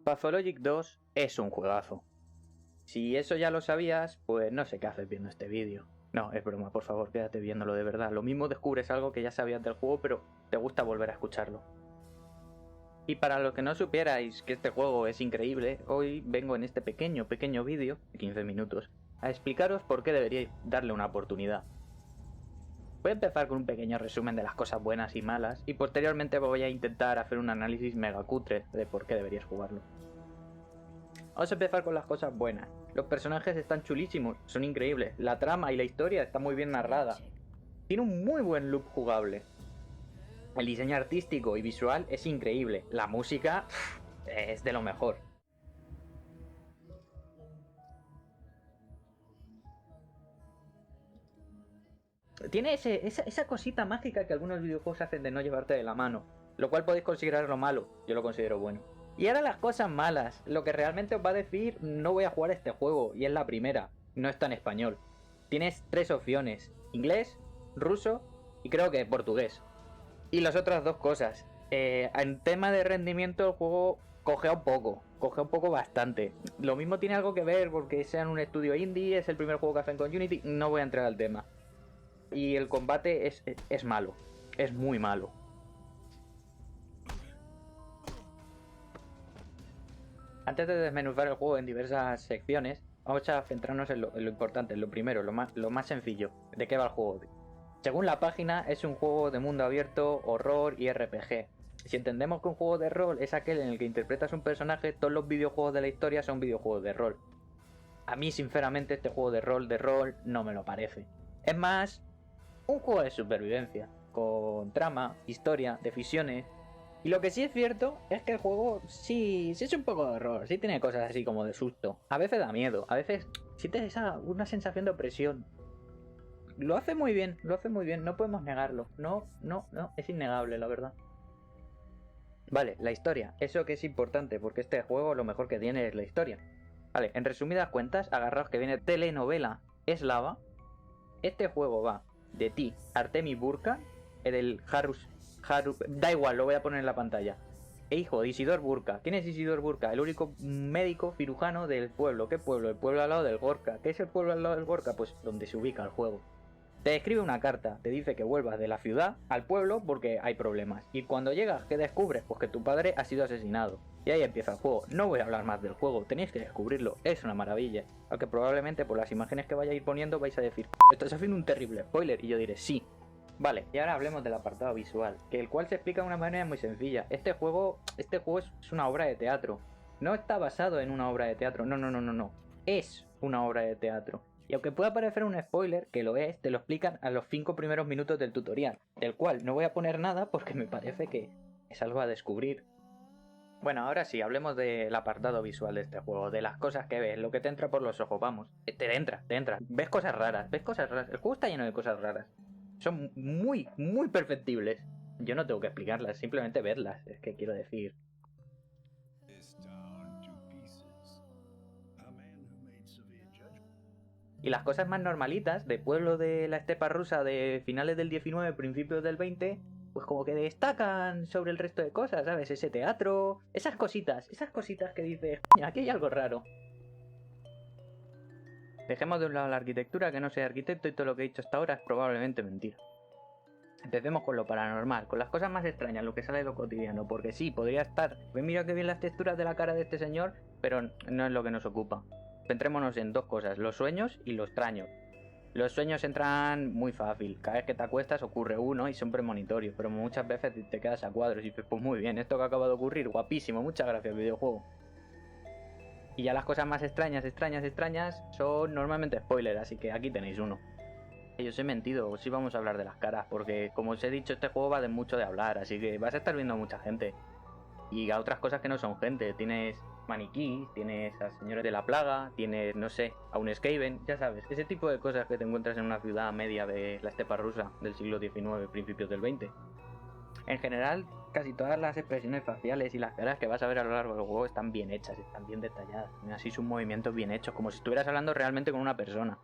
Pathologic 2 es un juegazo. Si eso ya lo sabías, pues no sé qué haces viendo este vídeo. No, es broma, por favor, quédate viéndolo de verdad. Lo mismo descubres algo que ya sabías del juego, pero te gusta volver a escucharlo. Y para los que no supierais que este juego es increíble, hoy vengo en este pequeño vídeo, de 15 minutos, a explicaros por qué deberíais darle una oportunidad. Voy a empezar con un pequeño resumen de las cosas buenas y malas, y posteriormente voy a intentar hacer un análisis mega cutre de por qué deberías jugarlo. Vamos a empezar con las cosas buenas. Los personajes están chulísimos, son increíbles, la trama y la historia está muy bien narrada. Tiene un muy buen loop jugable. El diseño artístico y visual es increíble, la música es de lo mejor. Tiene esa cosita mágica que algunos videojuegos hacen de no llevarte de la mano, lo cual podéis considerarlo malo, yo lo considero bueno. Y ahora las cosas malas, lo que realmente os va a decir no voy a jugar este juego, y es la primera, no está en español. Tienes 3 opciones, inglés, ruso y creo que portugués. Y las otras 2 cosas, en tema de rendimiento el juego cogea un poco bastante. Lo mismo tiene algo que ver porque sea en un estudio indie, es el primer juego que hacen con Unity, no voy a entrar al tema. Y el combate es malo, es muy malo. Antes de desmenuzar el juego en diversas secciones, vamos a centrarnos en lo importante, en lo primero, lo más sencillo. ¿De qué va el juego? Según la página, es un juego de mundo abierto, horror y RPG. Si entendemos que un juego de rol es aquel en el que interpretas un personaje, todos los videojuegos de la historia son videojuegos de rol. A mí, sinceramente, este juego de rol no me lo parece. Es más, un juego de supervivencia, con trama, historia, decisiones. Y lo que sí es cierto es que el juego sí es un poco de horror, sí tiene cosas así como de susto. A veces da miedo, a veces sientes una sensación de opresión. Lo hace muy bien, no podemos negarlo. No, es innegable, la verdad. Vale, la historia, eso que es importante, porque este juego lo mejor que tiene es la historia. Vale, en resumidas cuentas, agarraos que viene telenovela eslava. Este juego va de ti, Artemi Burka, del da igual, lo voy a poner en la pantalla. E hijo de Isidor Burka. ¿Quién es Isidor Burka? El único médico cirujano del pueblo. ¿Qué pueblo? El pueblo al lado del Gorka. ¿Qué es el pueblo al lado del Gorka? Pues donde se ubica el juego. Te escribe una carta, te dice que vuelvas de la ciudad al pueblo porque hay problemas. Y cuando llegas, ¿qué descubres? Pues que tu padre ha sido asesinado. Y ahí empieza el juego. No voy a hablar más del juego, tenéis que descubrirlo. Es una maravilla. Aunque probablemente por las imágenes que vaya a ir poniendo vais a decir, estás haciendo un terrible spoiler. Y yo diré, sí. Vale, y ahora hablemos del apartado visual, que el cual se explica de una manera muy sencilla. Este juego es una obra de teatro. No está basado en una obra de teatro, no. Es una obra de teatro. Y aunque pueda parecer un spoiler, que lo es, te lo explican a los 5 primeros minutos del tutorial, del cual no voy a poner nada porque me parece que es algo a descubrir. Bueno, ahora sí, hablemos del apartado visual de este juego, de las cosas que ves, lo que te entra por los ojos, vamos. Te entra. Ves cosas raras. El juego está lleno de cosas raras. Son muy perfectibles. Yo no tengo que explicarlas, simplemente verlas, es que quiero decir. Y las cosas más normalitas, de pueblo de la estepa rusa de finales del 19, principios del 20, pues como que destacan sobre el resto de cosas, ¿sabes? Ese teatro, esas cositas que dices, aquí hay algo raro. Dejemos de un lado la arquitectura, que no soy arquitecto y todo lo que he dicho hasta ahora es probablemente mentira. Empecemos con lo paranormal, con las cosas más extrañas, lo que sale de lo cotidiano, porque sí, podría estar, mira que bien las texturas de la cara de este señor, pero no es lo que nos ocupa. Centrémonos en 2 cosas, los sueños y lo extraño. Los sueños entran muy fácil, cada vez que te acuestas ocurre uno y son premonitorios, pero muchas veces te quedas a cuadros y dices, pues muy bien, esto que acaba de ocurrir, guapísimo, muchas gracias videojuego. Y ya las cosas más extrañas son normalmente spoilers, así que aquí tenéis uno. Yo os he mentido, sí vamos a hablar de las caras, porque como os he dicho, este juego va de mucho de hablar, así que vas a estar viendo a mucha gente. Y a otras cosas que no son gente, tienes maniquís, tienes a señores de la plaga, tienes, no sé, a un Skaven, ya sabes, ese tipo de cosas que te encuentras en una ciudad media de la estepa rusa del siglo XIX, principios del XX. En general, casi todas las expresiones faciales y las caras que vas a ver a lo largo del juego están bien hechas, están bien detalladas, tienen así sus movimientos bien hechos, como si estuvieras hablando realmente con una persona.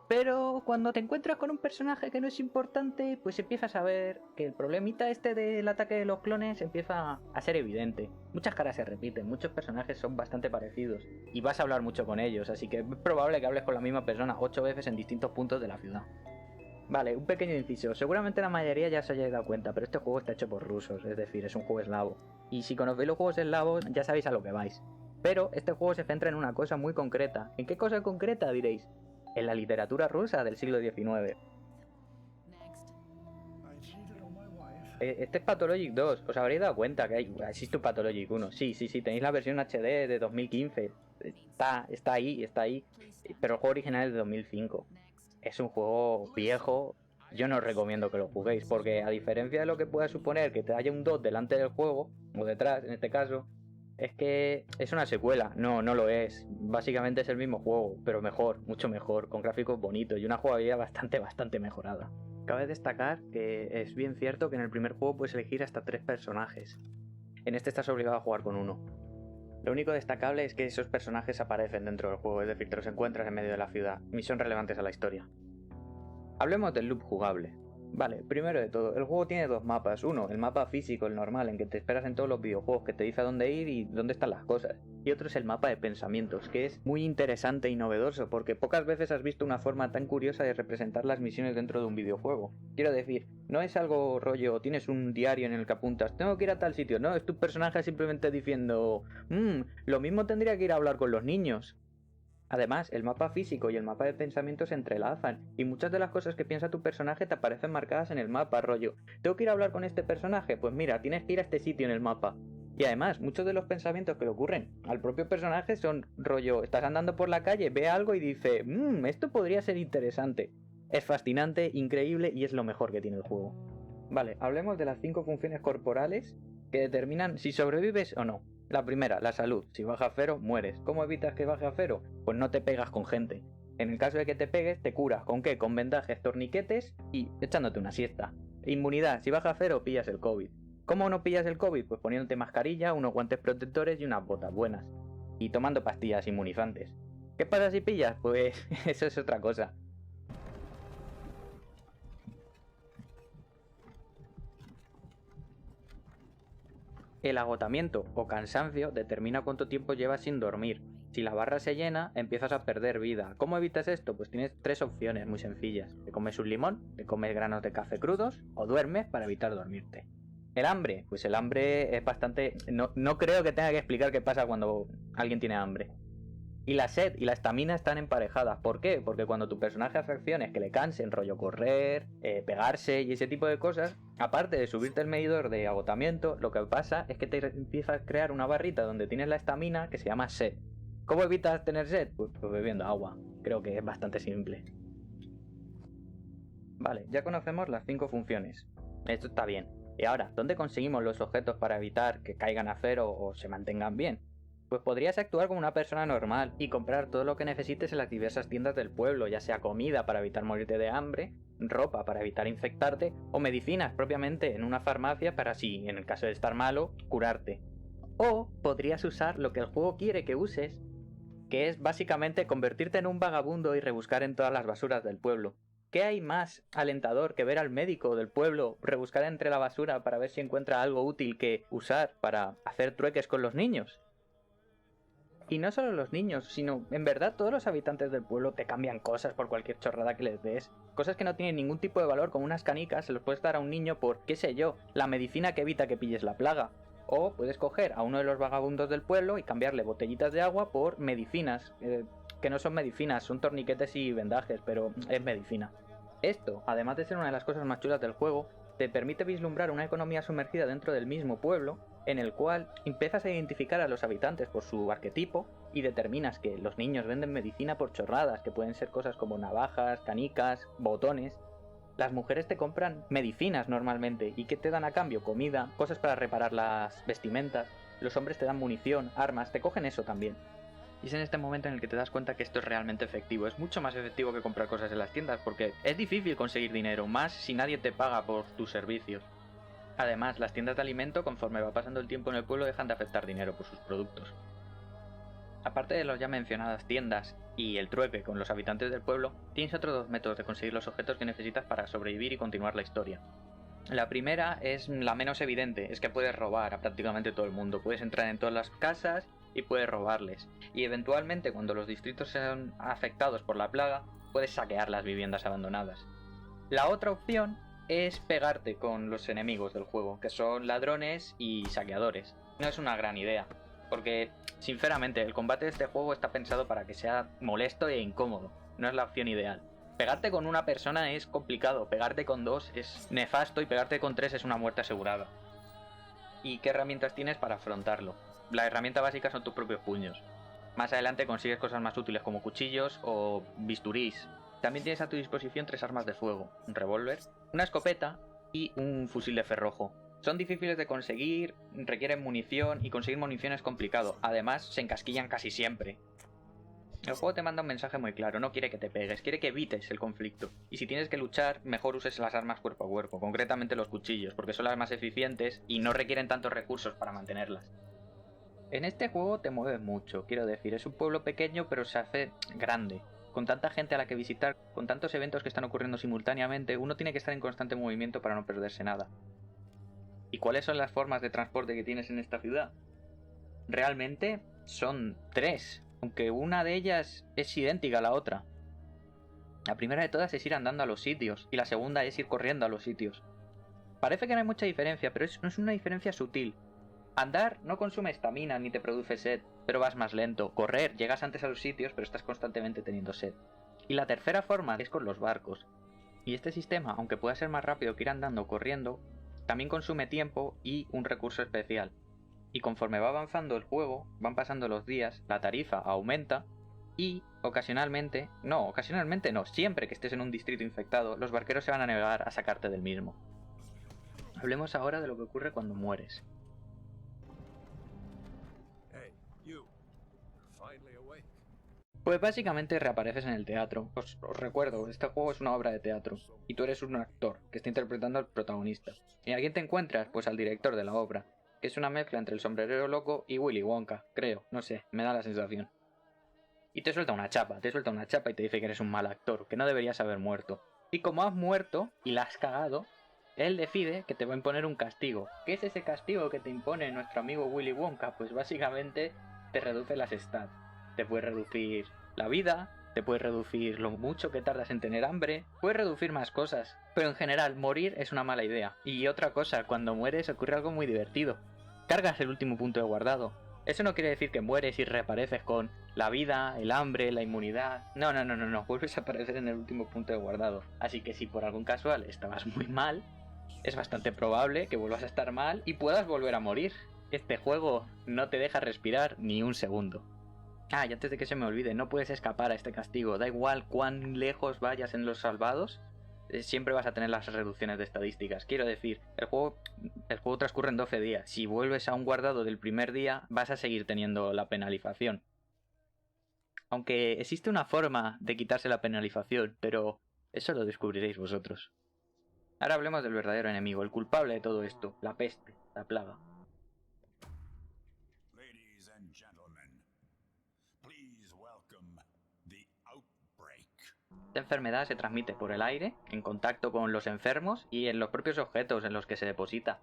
Pero cuando te encuentras con un personaje que no es importante, pues empiezas a ver que el problemita este del ataque de los clones empieza a ser evidente. Muchas caras se repiten, muchos personajes son bastante parecidos y vas a hablar mucho con ellos, así que es probable que hables con la misma persona 8 veces en distintos puntos de la ciudad. Vale, un pequeño inciso. Seguramente la mayoría ya se haya dado cuenta, pero este juego está hecho por rusos, es decir, es un juego eslavo. Y si conocéis los juegos eslavos, ya sabéis a lo que vais. Pero este juego se centra en una cosa muy concreta. ¿En qué cosa concreta, diréis? En la literatura rusa del siglo XIX. Este es Pathologic 2. Os habréis dado cuenta que existe un Pathologic 1. Sí, tenéis la versión HD de 2015. Está ahí. Pero el juego original es de 2005. Es un juego viejo. Yo no os recomiendo que lo juguéis, porque a diferencia de lo que pueda suponer que te haya un DOT delante del juego, o detrás en este caso, es que es una secuela. No lo es. Básicamente es el mismo juego, pero mejor, mucho mejor, con gráficos bonitos y una jugabilidad bastante mejorada. Cabe destacar que es bien cierto que en el primer juego puedes elegir hasta 3 personajes. En este estás obligado a jugar con uno. Lo único destacable es que esos personajes aparecen dentro del juego, es decir, te los encuentras en medio de la ciudad y son relevantes a la historia. Hablemos del loop jugable. Vale, primero de todo, el juego tiene 2 mapas. Uno, el mapa físico, el normal, en que te esperas en todos los videojuegos, que te dice a dónde ir y dónde están las cosas. Y otro es el mapa de pensamientos, que es muy interesante y novedoso, porque pocas veces has visto una forma tan curiosa de representar las misiones dentro de un videojuego. Quiero decir, no es algo rollo, tienes un diario en el que apuntas, tengo que ir a tal sitio, no, es tu personaje simplemente diciendo, lo mismo tendría que ir a hablar con los niños. Además, el mapa físico y el mapa de pensamiento se entrelazan, y muchas de las cosas que piensa tu personaje te aparecen marcadas en el mapa, rollo, ¿tengo que ir a hablar con este personaje? Pues mira, tienes que ir a este sitio en el mapa. Y además, muchos de los pensamientos que le ocurren al propio personaje son rollo, estás andando por la calle, ve algo y dice, esto podría ser interesante. Es fascinante, increíble y es lo mejor que tiene el juego. Vale, hablemos de las 5 funciones corporales que determinan si sobrevives o no. La primera, la salud. Si baja a 0, mueres. ¿Cómo evitas que baje a 0? Pues no te pegas con gente. En el caso de que te pegues, te curas. ¿Con qué? Con vendajes, torniquetes y echándote una siesta. Inmunidad. Si baja a 0, pillas el COVID. ¿Cómo no pillas el COVID? Pues poniéndote mascarilla, unos guantes protectores y unas botas buenas. Y tomando pastillas inmunizantes. ¿Qué pasa si pillas? Pues eso es otra cosa. El agotamiento o cansancio determina cuánto tiempo llevas sin dormir. Si la barra se llena, empiezas a perder vida. ¿Cómo evitas esto? Pues tienes 3 opciones muy sencillas. Te comes un limón, te comes granos de café crudos o duermes para evitar dormirte. El hambre, pues el hambre es bastante... No creo que tenga que explicar qué pasa cuando alguien tiene hambre. Y la sed y la estamina están emparejadas. ¿Por qué? Porque cuando tu personaje hace acciones que le cansen, rollo correr, pegarse y ese tipo de cosas, aparte de subirte el medidor de agotamiento, lo que pasa es que te empieza a crear una barrita donde tienes la estamina que se llama sed. ¿Cómo evitas tener sed? Pues bebiendo agua. Creo que es bastante simple. Vale, ya conocemos las 5 funciones. Esto está bien. Y ahora, ¿dónde conseguimos los objetos para evitar que caigan a 0 o se mantengan bien? Pues podrías actuar como una persona normal y comprar todo lo que necesites en las diversas tiendas del pueblo, ya sea comida para evitar morirte de hambre, ropa para evitar infectarte o medicinas propiamente en una farmacia para así, en el caso de estar malo, curarte. O podrías usar lo que el juego quiere que uses, que es básicamente convertirte en un vagabundo y rebuscar en todas las basuras del pueblo. ¿Qué hay más alentador que ver al médico del pueblo rebuscar entre la basura para ver si encuentra algo útil que usar para hacer trueques con los niños? Y no solo los niños, sino en verdad todos los habitantes del pueblo te cambian cosas por cualquier chorrada que les des. Cosas que no tienen ningún tipo de valor, como unas canicas, se los puedes dar a un niño por, qué sé yo, la medicina que evita que pilles la plaga. O puedes coger a uno de los vagabundos del pueblo y cambiarle botellitas de agua por medicinas, que no son medicinas, son torniquetes y vendajes, pero es medicina. Esto, además de ser una de las cosas más chulas del juego, te permite vislumbrar una economía sumergida dentro del mismo pueblo, en el cual empiezas a identificar a los habitantes por su arquetipo y determinas que los niños venden medicina por chorradas, que pueden ser cosas como navajas, canicas, botones. Las mujeres te compran medicinas normalmente y que te dan a cambio comida, cosas para reparar las vestimentas. Los hombres te dan munición, armas, te cogen eso también. Y es en este momento en el que te das cuenta que esto es realmente efectivo. Es mucho más efectivo que comprar cosas en las tiendas porque es difícil conseguir dinero, más si nadie te paga por tus servicios. Además, las tiendas de alimento, conforme va pasando el tiempo en el pueblo, dejan de aceptar dinero por sus productos. Aparte de las ya mencionadas tiendas, y el trueque con los habitantes del pueblo, tienes otros dos métodos de conseguir los objetos que necesitas para sobrevivir y continuar la historia. La primera es la menos evidente, es que puedes robar a prácticamente todo el mundo, puedes entrar en todas las casas y puedes robarles, y eventualmente cuando los distritos sean afectados por la plaga, puedes saquear las viviendas abandonadas. La otra opción es pegarte con los enemigos del juego, que son ladrones y saqueadores. No es una gran idea, porque sinceramente el combate de este juego está pensado para que sea molesto e incómodo, no es la opción ideal. Pegarte con una persona es complicado, pegarte con dos es nefasto y pegarte con tres es una muerte asegurada. ¿Y qué herramientas tienes para afrontarlo? La herramienta básica son tus propios puños. Más adelante consigues cosas más útiles como cuchillos o bisturís. También tienes a tu disposición 3 armas de fuego, un revólver, una escopeta y un fusil de ferrojo. Son difíciles de conseguir, requieren munición y conseguir munición es complicado. Además, se encasquillan casi siempre. El juego te manda un mensaje muy claro, no quiere que te pegues, quiere que evites el conflicto. Y si tienes que luchar, mejor uses las armas cuerpo a cuerpo, concretamente los cuchillos, porque son las más eficientes y no requieren tantos recursos para mantenerlas. En este juego te mueves mucho, quiero decir, es un pueblo pequeño pero se hace grande. Con tanta gente a la que visitar, con tantos eventos que están ocurriendo simultáneamente, uno tiene que estar en constante movimiento para no perderse nada. ¿Y cuáles son las formas de transporte que tienes en esta ciudad? Realmente son 3, aunque una de ellas es idéntica a la otra. La primera de todas es ir andando a los sitios, y la segunda es ir corriendo a los sitios. Parece que no hay mucha diferencia, pero es una diferencia sutil. Andar no consume estamina ni te produce sed, pero vas más lento. Correr, llegas antes a los sitios, pero estás constantemente teniendo sed. Y la tercera forma es con los barcos. Y este sistema, aunque pueda ser más rápido que ir andando o corriendo, también consume tiempo y un recurso especial. Y conforme va avanzando el juego, van pasando los días, la tarifa aumenta y ocasionalmente no, siempre que estés en un distrito infectado, los barqueros se van a negar a sacarte del mismo. Hablemos ahora de lo que ocurre cuando mueres. Pues básicamente reapareces en el teatro. Os recuerdo, este juego es una obra de teatro y tú eres un actor que está interpretando al protagonista. ¿Y a quién te encuentras? Pues al director de la obra, que es una mezcla entre el sombrerero loco y Willy Wonka, creo, no sé, me da la sensación. Y te suelta una chapa y te dice que eres un mal actor, que no deberías haber muerto. Y como has muerto y la has cagado, él decide que te va a imponer un castigo. ¿Qué es ese castigo que te impone nuestro amigo Willy Wonka? Pues básicamente te reduce las stats. Te puede reducir la vida, te puede reducir lo mucho que tardas en tener hambre, puedes reducir más cosas. Pero en general, morir es una mala idea. Y otra cosa, cuando mueres ocurre algo muy divertido. Cargas el último punto de guardado. Eso no quiere decir que mueres y reapareces con la vida, el hambre, la inmunidad. No. Vuelves a aparecer en el último punto de guardado. Así que si por algún casual estabas muy mal, es bastante probable que vuelvas a estar mal y puedas volver a morir. Este juego no te deja respirar ni un segundo. Ah, y antes de que se me olvide, no puedes escapar a este castigo. Da igual cuán lejos vayas en los salvados, siempre vas a tener las reducciones de estadísticas. Quiero decir, el juego transcurre en 12 días. Si vuelves a un guardado del primer día, vas a seguir teniendo la penalización. Aunque existe una forma de quitarse la penalización, pero eso lo descubriréis vosotros. Ahora hablemos del verdadero enemigo, el culpable de todo esto, la peste, la plaga. Esta enfermedad se transmite por el aire, en contacto con los enfermos y en los propios objetos en los que se deposita.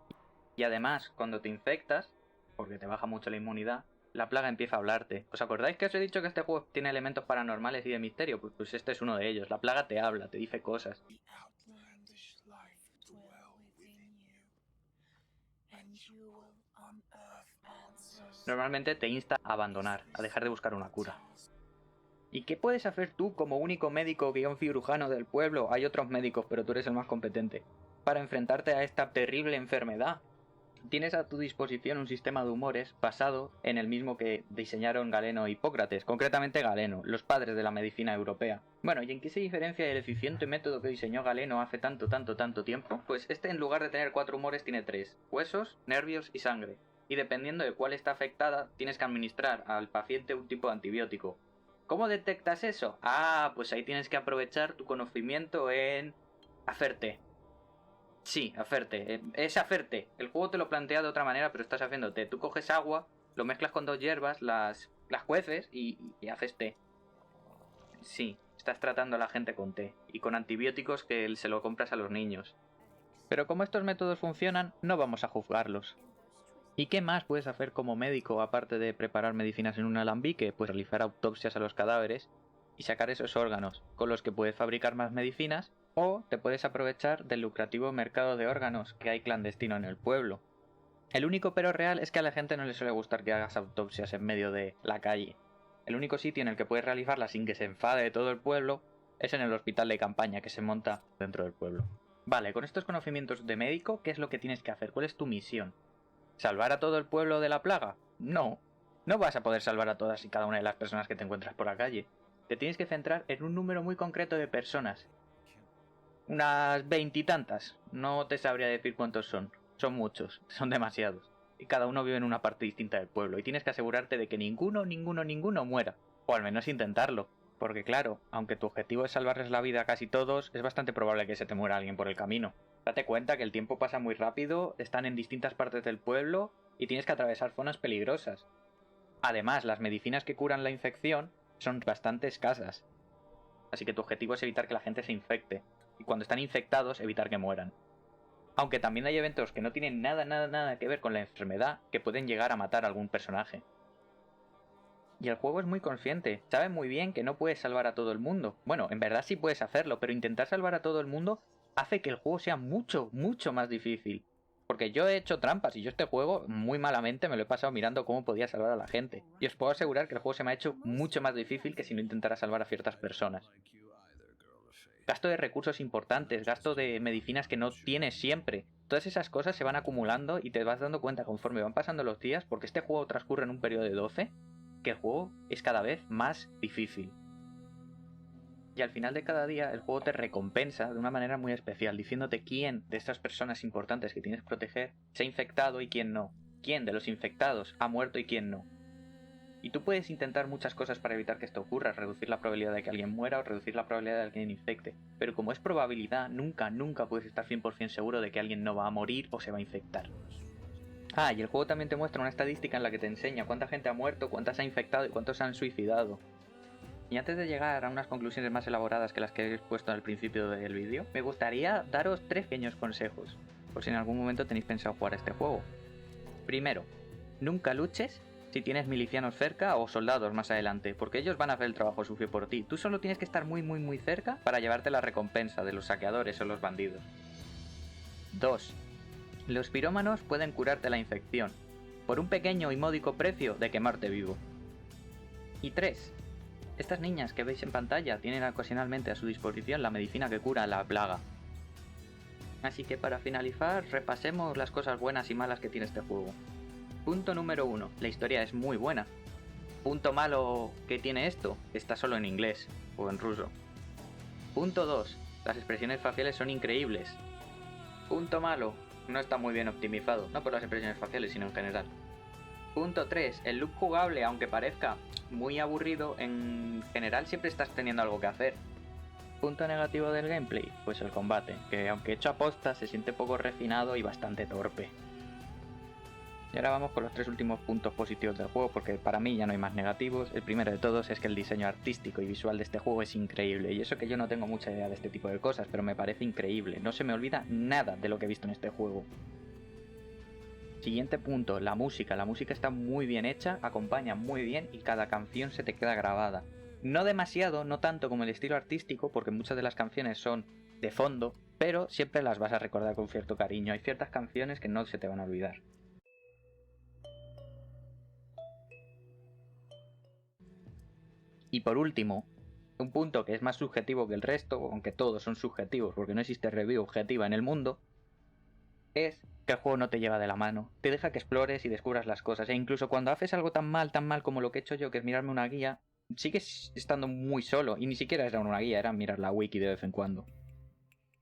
Y además, cuando te infectas, porque te baja mucho la inmunidad, la plaga empieza a hablarte. ¿Os acordáis que os he dicho que este juego tiene elementos paranormales y de misterio? Pues este es uno de ellos. La plaga te habla, te dice cosas. Normalmente te insta a abandonar, a dejar de buscar una cura. ¿Y qué puedes hacer tú como único médico guión cirujano del pueblo? Hay otros médicos, pero tú eres el más competente. Para enfrentarte a esta terrible enfermedad. Tienes a tu disposición un sistema de humores basado en el mismo que diseñaron Galeno e Hipócrates, concretamente Galeno, los padres de la medicina europea. Bueno, ¿y en qué se diferencia el eficiente método que diseñó Galeno hace tanto tiempo? Pues este, en lugar de tener 4 humores, tiene 3: huesos, nervios y sangre. Y dependiendo de cuál está afectada, tienes que administrar al paciente un tipo de antibiótico. ¿Cómo detectas eso? Ah, pues ahí tienes que aprovechar tu conocimiento en hacer té. Sí, hacer té. Es hacer té. El juego te lo plantea de otra manera, pero estás haciendo té. Tú coges agua, lo mezclas con 2 hierbas, las cueces y haces té. Sí, estás tratando a la gente con té y con antibióticos que se lo compras a los niños. Pero como estos métodos funcionan, no vamos a juzgarlos. ¿Y qué más puedes hacer como médico aparte de preparar medicinas en un alambique? Pues realizar autopsias a los cadáveres y sacar esos órganos, con los que puedes fabricar más medicinas, o te puedes aprovechar del lucrativo mercado de órganos que hay clandestino en el pueblo. El único pero real es que a la gente no le suele gustar que hagas autopsias en medio de la calle. El único sitio en el que puedes realizarlas sin que se enfade de todo el pueblo es en el hospital de campaña que se monta dentro del pueblo. Vale, con estos conocimientos de médico, ¿qué es lo que tienes que hacer? ¿Cuál es tu misión? ¿Salvar a todo el pueblo de la plaga? No. No vas a poder salvar a todas y cada una de las personas que te encuentras por la calle. Te tienes que centrar en un número muy concreto de personas. Unas 20 y tantas. No te sabría decir cuántos son. Son muchos. Son demasiados. Y cada uno vive en una parte distinta del pueblo. Y tienes que asegurarte de que ninguno muera. O al menos intentarlo. Porque claro, aunque tu objetivo es salvarles la vida a casi todos, es bastante probable que se te muera alguien por el camino. Date cuenta que el tiempo pasa muy rápido, están en distintas partes del pueblo y tienes que atravesar zonas peligrosas. Además, las medicinas que curan la infección son bastante escasas. Así que tu objetivo es evitar que la gente se infecte. Y cuando están infectados, evitar que mueran. Aunque también hay eventos que no tienen nada que ver con la enfermedad que pueden llegar a matar a algún personaje. Y el juego es muy consciente, sabe muy bien que no puedes salvar a todo el mundo. Bueno, en verdad sí puedes hacerlo, pero intentar salvar a todo el mundo hace que el juego sea mucho más difícil. Porque yo he hecho trampas y yo este juego muy malamente me lo he pasado mirando cómo podía salvar a la gente. Y os puedo asegurar que el juego se me ha hecho mucho más difícil que si no intentara salvar a ciertas personas. Gasto de recursos importantes, gasto de medicinas que no tienes siempre. Todas esas cosas se van acumulando y te vas dando cuenta conforme van pasando los días, porque este juego transcurre en un periodo de 12, que el juego es cada vez más difícil. Y al final de cada día el juego te recompensa de una manera muy especial, diciéndote quién de estas personas importantes que tienes que proteger se ha infectado y quién no. Quién de los infectados ha muerto y quién no. Y tú puedes intentar muchas cosas para evitar que esto ocurra, reducir la probabilidad de que alguien muera o reducir la probabilidad de que alguien infecte. Pero como es probabilidad, nunca puedes estar 100% seguro de que alguien no va a morir o se va a infectar. Ah, y el juego también te muestra una estadística en la que te enseña cuánta gente ha muerto, cuántas ha infectado y cuántos se han suicidado. Y antes de llegar a unas conclusiones más elaboradas que las que he expuesto al principio del vídeo, me gustaría daros 3 pequeños consejos, por si en algún momento tenéis pensado jugar a este juego. Primero, nunca luches si tienes milicianos cerca o soldados más adelante, porque ellos van a hacer el trabajo sucio por ti. Tú solo tienes que estar muy cerca para llevarte la recompensa de los saqueadores o los bandidos. 2. Los pirómanos pueden curarte la infección, por un pequeño y módico precio de quemarte vivo. Y 3. Estas niñas que veis en pantalla tienen ocasionalmente a su disposición la medicina que cura la plaga. Así que para finalizar, repasemos las cosas buenas y malas que tiene este juego. Punto número 1. La historia es muy buena. Punto malo que tiene esto, está solo en inglés o en ruso. Punto 2. Las expresiones faciales son increíbles. Punto malo, no está muy bien optimizado, no por las expresiones faciales sino en general. Punto 3. El loop jugable, aunque parezca muy aburrido, en general siempre estás teniendo algo que hacer. Punto negativo del gameplay, pues el combate, que aunque hecho a posta se siente poco refinado y bastante torpe. Y ahora vamos con los 3 últimos puntos positivos del juego, porque para mí ya no hay más negativos. El primero de todos es que el diseño artístico y visual de este juego es increíble, y eso que yo no tengo mucha idea de este tipo de cosas, pero me parece increíble, no se me olvida nada de lo que he visto en este juego. Siguiente punto, la música está muy bien hecha, acompaña muy bien y cada canción se te queda grabada. No demasiado, no tanto como el estilo artístico, porque muchas de las canciones son de fondo, pero siempre las vas a recordar con cierto cariño, hay ciertas canciones que no se te van a olvidar. Y por último, un punto que es más subjetivo que el resto, aunque todos son subjetivos porque no existe review objetiva en el mundo, es que el juego no te lleva de la mano, te deja que explores y descubras las cosas, e incluso cuando haces algo tan mal como lo que he hecho yo, que es mirarme una guía, sigues estando muy solo, y ni siquiera era una guía, era mirar la wiki de vez en cuando.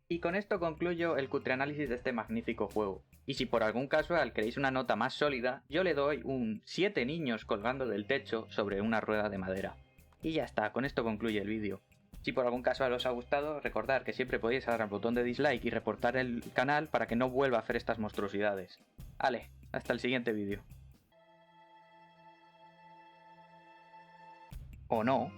Y con esto concluyo el cutre análisis de este magnífico juego. Y si por algún casual queréis una nota más sólida, yo le doy un 7 niños colgando del techo sobre una rueda de madera. Y ya está, con esto concluye el vídeo. Si por algún casual os ha gustado, recordad que siempre podéis dar al botón de dislike y reportar el canal para que no vuelva a hacer estas monstruosidades. Ale, hasta el siguiente vídeo. O no.